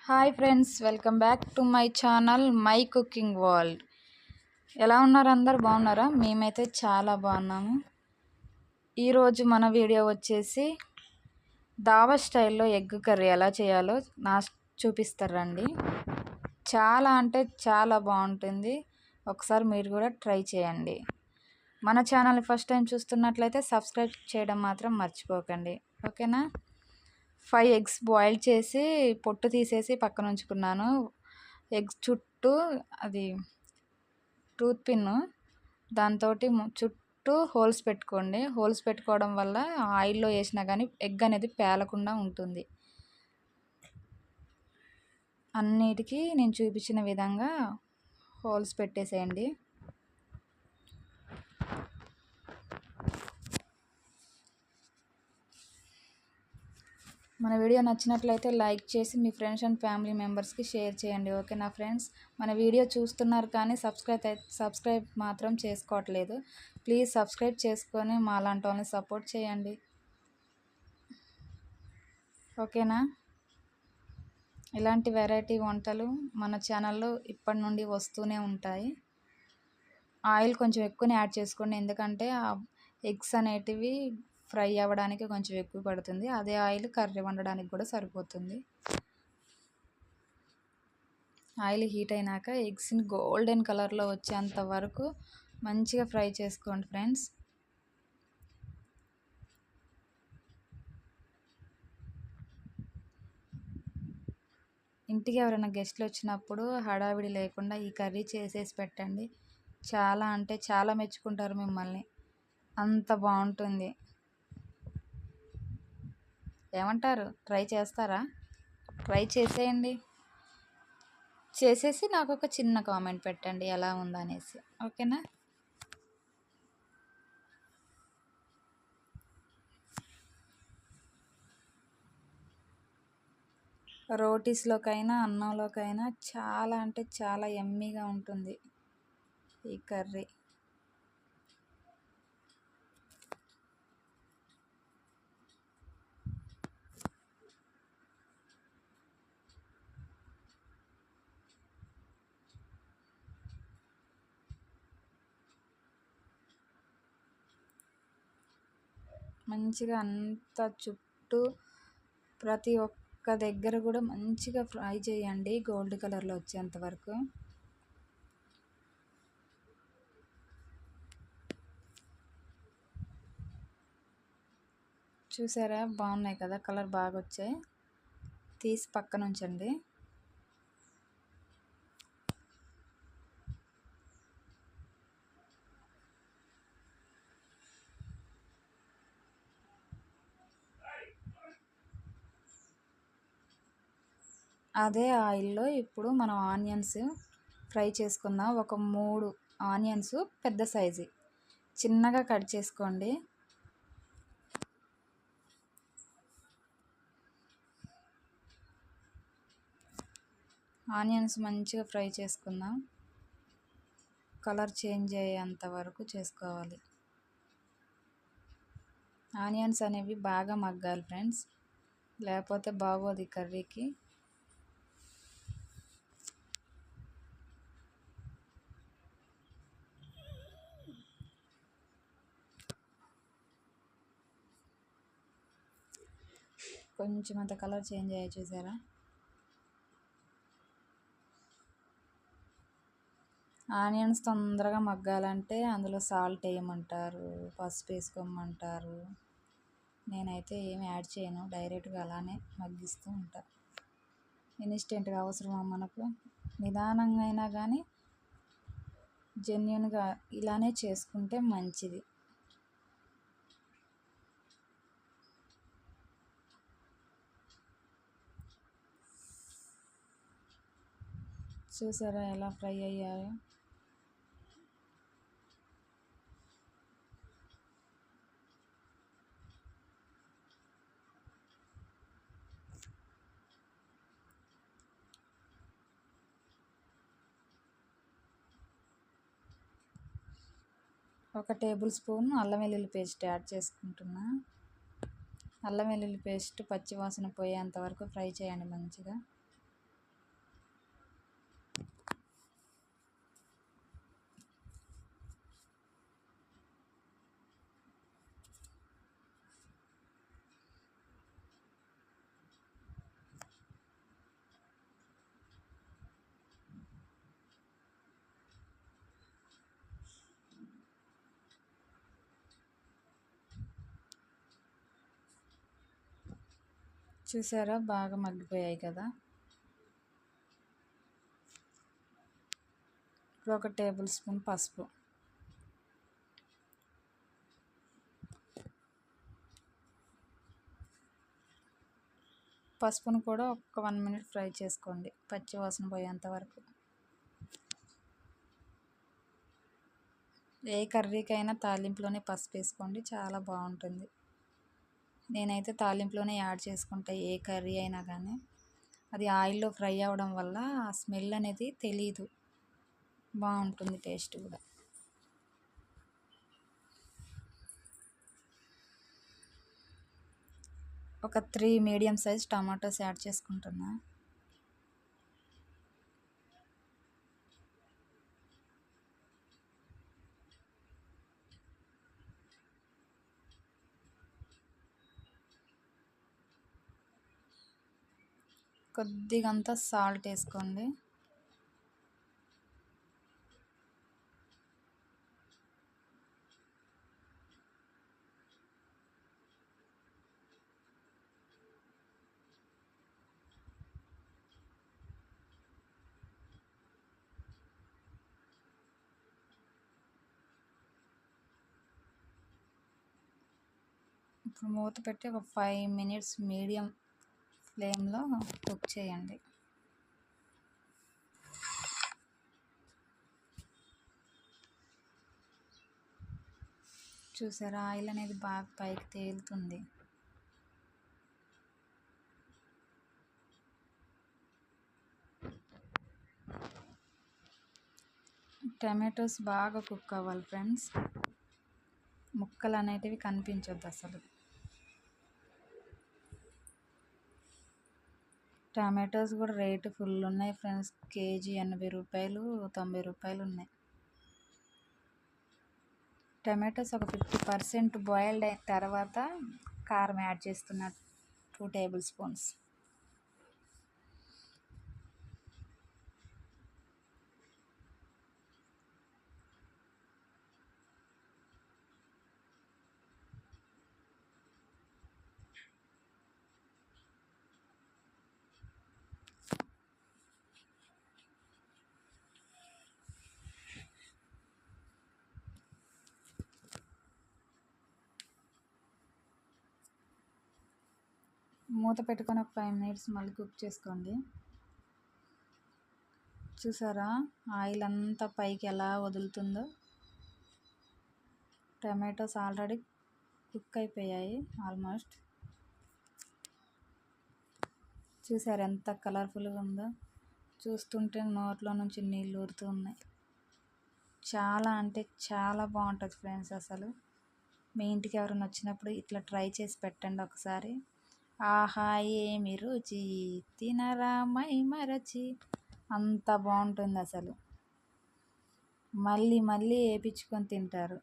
Hi friends, welcome back to my channel my cooking world. ఎలా ఉన్నారు? అందరు బాగున్నారా? మేమైతే చాలా బాగున్నాము. ఈరోజు మన వీడియో వచ్చేసి దావా స్టైల్లో ఎగ్ కర్రీ ఎలా చేయాలో చూపిస్తారండి. చాలా అంటే చాలా బాగుంటుంది. ఒకసారి మీరు కూడా ట్రై చేయండి. మన ఛానల్ ఫస్ట్ టైం చూస్తున్నట్లయితే సబ్స్క్రైబ్ చేయడం మాత్రం మర్చిపోకండి, ఓకేనా? 5 ఎగ్స్ బాయిల్ చేసి పొట్టు తీసేసి పక్కన ఉంచుకున్నాను. ఎగ్స్ చుట్టూ అది టూత్ పిన్ దాంతో చుట్టూ హోల్స్ పెట్టుకోండి. హోల్స్ పెట్టుకోవడం వల్ల ఆయిల్లో వేసినా కానీ ఎగ్ అనేది పేలకుండా ఉంటుంది. అన్నిటికీ నేను చూపించిన విధంగా హోల్స్ పెట్టేసేయండి. మన వీడియో నచ్చినట్లయితే లైక్ చేసి మీ ఫ్రెండ్స్ అండ్ ఫ్యామిలీ మెంబర్స్కి షేర్ చేయండి, ఓకేనా ఫ్రెండ్స్? మన వీడియో చూస్తున్నారు కానీ సబ్స్క్రైబ్ మాత్రం చేసుకోవట్లేదు. ప్లీజ్ సబ్స్క్రైబ్ చేసుకొని మా లాంటి వాళ్ళని సపోర్ట్ చేయండి, ఓకేనా? ఇలాంటి వెరైటీ వంటలు మన ఛానల్లో ఇప్పటి నుండి వస్తూనే ఉంటాయి. ఆయిల్ కొంచెం ఎక్కువనే యాడ్ చేసుకోండి, ఎందుకంటే ఎగ్స్ అనేటివి ఫ్రై అవ్వడానికి కొంచెం ఎక్కువ పడుతుంది. అదే ఆయిల్ కర్రీ వండడానికి కూడా సరిపోతుంది. ఆయిల్ హీట్ అయినాక ఎగ్స్ని గోల్డెన్ కలర్లో వచ్చేంత వరకు మంచిగా ఫ్రై చేసుకోండి ఫ్రెండ్స్. ఇంటికి ఎవరైనా గెస్ట్లు వచ్చినప్పుడు హడావిడి లేకుండా ఈ కర్రీ చేసేసి పెట్టండి. చాలా అంటే చాలా మెచ్చుకుంటారు మిమ్మల్ని, అంత బాగుంటుంది. ఏమంటారు? ట్రై చేస్తారా? ట్రై చేసేయండి. చేసేసి నాకు ఒక చిన్న కామెంట్ పెట్టండి ఎలా ఉందనేసి, ఓకేనా? రోటీస్లోకైనా అన్నంలోకైనా చాలా అంటే చాలా యమ్మీగా ఉంటుంది ఈ కర్రీ. మంచిగా అంతా చుట్టూ ప్రతి ఒక్క దగ్గర కూడా మంచిగా ఫ్రై చేయండి, గోల్డ్ కలర్లో వచ్చేంత వరకు. చూసారా? బాగున్నాయి కదా, కలర్ బాగా వచ్చాయి. తీసి పక్కన ఉంచండి. అదే ఆయిల్లో ఇప్పుడు మనం ఆనియన్స్ ఫ్రై చేసుకుందాం. ఒక 3 ఆనియన్స్ పెద్ద సైజు చిన్నగా కట్ చేసుకోండి. ఆనియన్స్ మంచిగా ఫ్రై చేసుకుందాం. కలర్ చేంజ్ అయ్యేంత వరకు చేసుకోవాలి. ఆనియన్స్ అనేవి బాగా మగ్గాలి ఫ్రెండ్స్, లేకపోతే బాగోదు కర్రీకి. కొంచెం అంత కలర్ చేంజ్ అయ్యాయి, చూసారా? ఆనియన్స్ తొందరగా మగ్గాలంటే అందులో సాల్ట్ వేయమంటారు, పసుపు వేసుకోమంటారు. నేనైతే ఏమి యాడ్ చేయను, డైరెక్ట్గా అలానే మగ్గిస్తూ ఉంటా. ఇన్స్టెంట్గా అవసరమా మనకు? నిదానంగా అయినా కానీ జెన్యున్గా ఇలానే చేసుకుంటే మంచిది. చూసారా ఎలా ఫ్రై అయ్యాయో? ఒక టేబుల్ స్పూన్ అల్లం వెల్లుల్లి పేస్ట్ యాడ్ చేసుకుంటున్నా. అల్లం వెల్లుల్లి పేస్ట్ పచ్చివాసన పోయేంత వరకు ఫ్రై చేయండి మంచిగా. చూసారా బాగా మగ్గిపోయాయి కదా. ఇప్పుడు ఒక టేబుల్ స్పూన్ పసుపు, పసుపును కూడా ఒక 1 మినిట్ ఫ్రై చేసుకోండి, పచ్చి వాసన పోయేంత వరకు. ఏ కర్రీకైనా తాలింపులోనే పసుపు వేసుకోండి, చాలా బాగుంటుంది. నేనైతే తాలింపులోనే యాడ్ చేసుకుంటా ఏ కర్రీ అయినా కానీ. అది ఆయిల్లో ఫ్రై అవ్వడం వల్ల ఆ స్మెల్ అనేది తెలీదు, బాగుంటుంది టేస్ట్ కూడా. ఒక 3 మీడియం సైజ్ టమాటోస్ యాడ్ చేసుకుంటున్నా. కొద్దిగంత సాల్ట్ వేసుకోండి. ఇప్పుడు మూత పెట్టి ఒక 5 మినిట్స్ మీడియం ఫ్లేమ్లో కుక్ చేయండి. చూసారా ఆయిల్ అనేది బాగా పైకి తేలుతుంది. టమాటోస్ బాగా కుక్ అవ్వాలి ఫ్రెండ్స్, ముక్కలు అనేటివి కనిపించొద్దు అసలు. టమాటోస్ కూడా రేటు ఫుల్ ఉన్నాయి ఫ్రెండ్స్, కేజీ 80 రూపాయలు 90 రూపాయలు ఉన్నాయి. టమాటోస్ ఒక 50% బాయిల్డ్ అయిన తర్వాత కారం యాడ్ చేస్తున్నా, 2 టేబుల్ స్పూన్స్. మూత పెట్టుకొని ఒక 5 మినిట్స్ మళ్ళీ కుక్ చేసుకోండి. చూసారా ఆయిల్ అంతా పైకి ఎలా వదులుతుందో. టమాటోస్ ఆల్రెడీ కుక్ అయిపోయాయి ఆల్మోస్ట్. చూసారు ఎంత కలర్ఫుల్గా ఉందో, చూస్తుంటే నోట్లో నుంచి నీళ్ళు ఊరుతూ ఉన్నాయి. చాలా అంటే చాలా బాగుంటుంది ఫ్రెండ్స్ అసలు. మీ ఇంటికి ఎవరైనా వచ్చినప్పుడు ఇట్లా ట్రై చేసి పెట్టండి ఒకసారి. ఆహా ఏమి రుచి, తినరా మై మరచి, అంత బాగుంటుంది అసలు. మళ్ళీ మళ్ళీ వేయించుకొని తింటారు.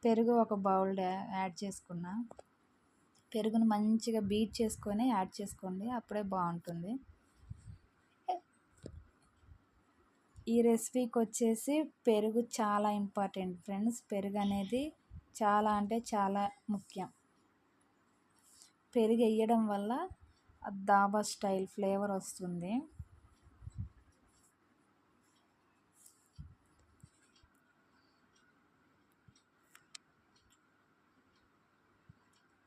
పెరుగు ఒక బౌల్ యాడ్ చేసుకున్నా. పెరుగును మంచిగా బీట్ చేసుకొని యాడ్ చేసుకోండి, అప్పుడే బాగుంటుంది. ఈ రెసిపీకి వచ్చేసి పెరుగు చాలా ఇంపార్టెంట్ ఫ్రెండ్స్. పెరుగు అనేది చాలా అంటే చాలా ముఖ్యం. పెరుగు వేయడం వల్ల దాబా స్టైల్ ఫ్లేవర్ వస్తుంది.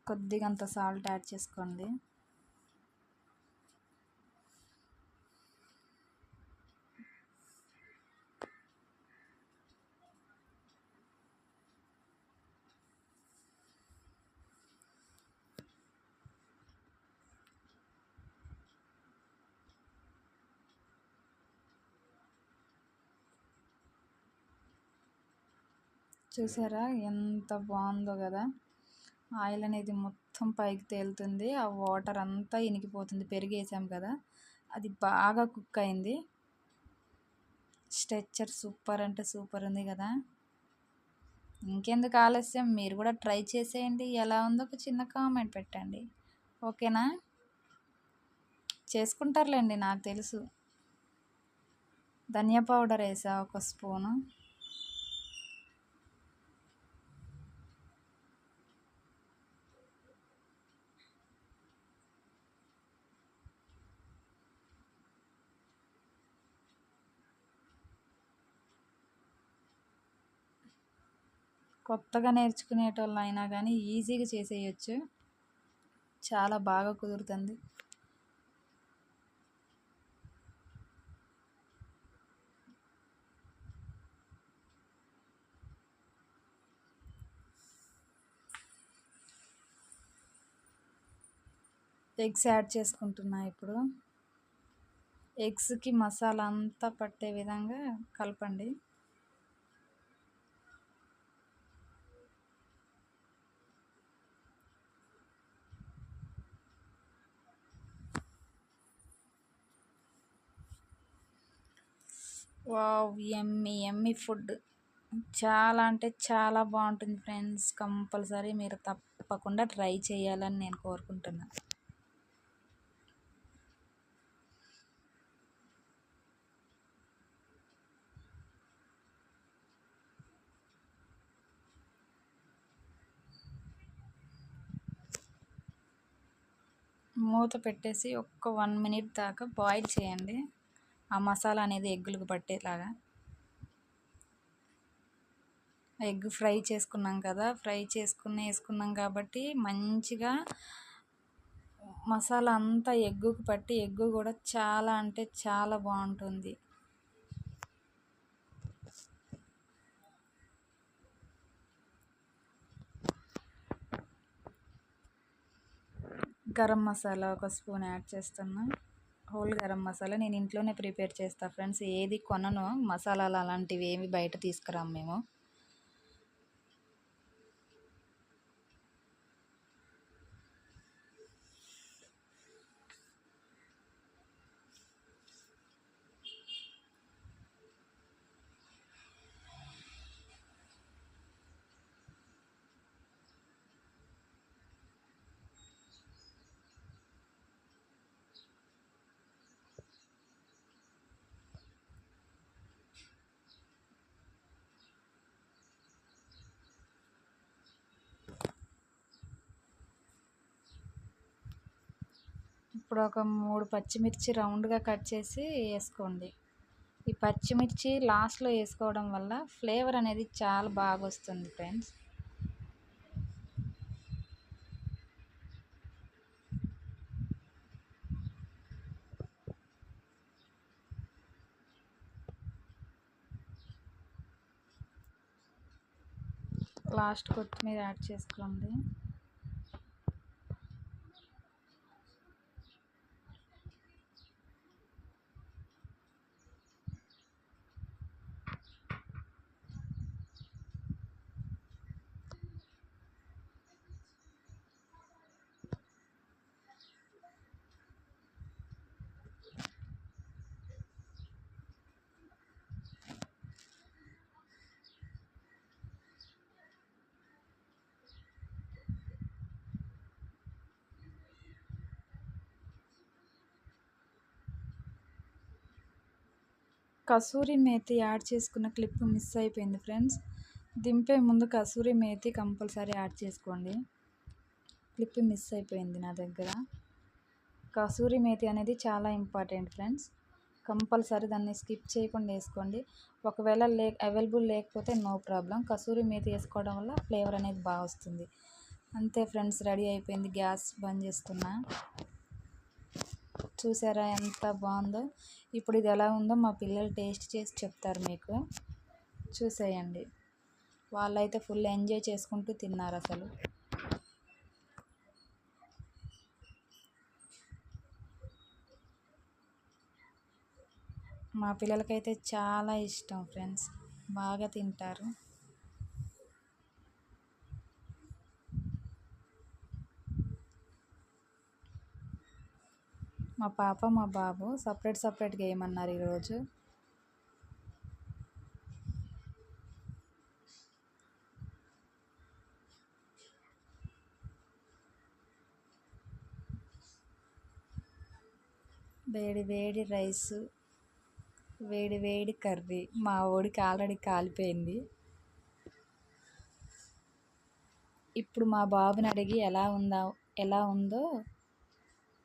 కొద్దిగంత సాల్ట్ యాడ్ చేసుకోండి. చూసారా ఎంత బాగుందో కదా. ఆయిల్ అనేది మొత్తం పైకి తేలుతుంది, ఆ వాటర్ అంతా ఇనికిపోతుంది. పెరుగు వేసాం కదా, అది బాగా కుక్ అయింది. స్ట్రక్చర్ సూపర్ అంటే సూపర్ ఉంది కదా. ఇంకెందుకు ఆలస్యం, మీరు కూడా ట్రై చేసేయండి. ఎలా ఉందో ఒక చిన్న కామెంట్ పెట్టండి, ఓకేనా. చేసుకుంటారులేండి నాకు తెలుసు. ధనియా పౌడర్ వేసా ఒక స్పూను. కొత్తగా నేర్చుకునేటోళ్ళు అయినా కానీ ఈజీగా చేసేయచ్చు. చాలా బాగా కుదురుతుంది. ఎగ్స్ యాడ్ చేసుకుంటున్నా. ఇప్పుడు ఎగ్స్కి మసాలా అంతా పట్టే విధంగా కలపండి. వావ్, యమ్మీ యమ్మీ ఫుడ్. చాలా అంటే చాలా బాగుంటుంది ఫ్రెండ్స్. కంపల్సరీ మీరు తప్పకుండా ట్రై చేయాలని నేను కోరుకుంటున్నాను. మూత పెట్టేసి ఒక్క 1 మినిట్ దాకా బాయిల్ చేయండి. ఆ మసాలా అనేది ఎగ్గులకు పట్టేలాగా. ఎగ్ ఫ్రై చేసుకున్నాం కదా, వేసుకున్నాం కాబట్టి మంచిగా మసాలా అంతా ఎగ్గుకు పట్టి ఎగ్గు కూడా చాలా అంటే చాలా బాగుంటుంది. గరం మసాలా 1 స్పూన్ యాడ్ చేస్తున్నా. హోల్ గరం మసాలా నేను ఇంట్లోనే ప్రిపేర్ చేస్తాను ఫ్రెండ్స్. ఏది కొనను, మసాలాలు అలాంటివి ఏమి బయట తీసుకురాము మేము. ఇప్పుడు ఒక 3 పచ్చిమిర్చి రౌండ్గా కట్ చేసి వేసుకోండి. ఈ పచ్చిమిర్చి లాస్ట్లో వేసుకోవడం వల్ల ఫ్లేవర్ అనేది చాలా బాగా వస్తుంది ఫ్రెండ్స్. లాస్ట్ కొత్తిమీర యాడ్ చేసుకోండి. కసూరి మేతి యాడ్ చేసుకున్న క్లిప్ మిస్ అయిపోయింది ఫ్రెండ్స్. దింపే ముందు కసూరి మేతి కంపల్సరీ యాడ్ చేసుకోండి. క్లిప్ మిస్ అయిపోయింది నా దగ్గర. కసూరి మేతి అనేది చాలా ఇంపార్టెంట్ ఫ్రెండ్స్. కంపల్సరీ దాన్ని స్కిప్ చేయకుండా వేసుకోండి. ఒకవేళ అవైలబుల్ లేకపోతే నో ప్రాబ్లం. కసూరి మేతి వేసుకోవడం వల్ల ఫ్లేవర్ అనేది బాగా వస్తుంది. అంతే ఫ్రెండ్స్, రెడీ అయిపోయింది. గ్యాస్ బంద్ చేస్తున్నా. చూసారా ఎంత బాగుందో. ఇప్పుడు ఇది ఎలా ఉందో మా పిల్లలు టేస్ట్ చేసి చెప్తారు మీకు. చూసేయండి, వాళ్ళైతే ఫుల్ ఎంజాయ్ చేసుకుంటూ తిన్నారు అసలు. మా పిల్లలకైతే చాలా ఇష్టం ఫ్రెండ్స్, బాగా తింటారు. మా పాప మా బాబు సపరేట్గా వేయమన్నారు ఈరోజు. వేడి వేడి రైసు, వేడి వేడి కర్రీ. మా వాడికి ఆల్రెడీ కాలిపోయింది. ఇప్పుడు మా బాబుని అడిగి ఎలా ఉందో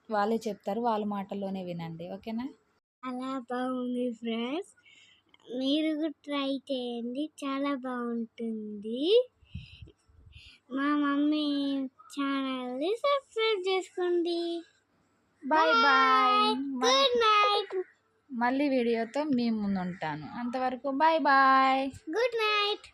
వాళ్ళే చెప్తారు. వాళ్ళ మాటల్లోనే వినండి, ఓకేనా? అలా బాగుంది ఫ్రెండ్స్, మీరు కూడా ట్రై చేయండి, చాలా బాగుంటుంది. మా మమ్మీ ఛానల్ని సబ్స్క్రైబ్ చేసుకోండి. Bye bye. Good night. మళ్ళీ వీడియోతో మీ ముందు ఉంటాను. అంతవరకు బాయ్ బాయ్. Good night.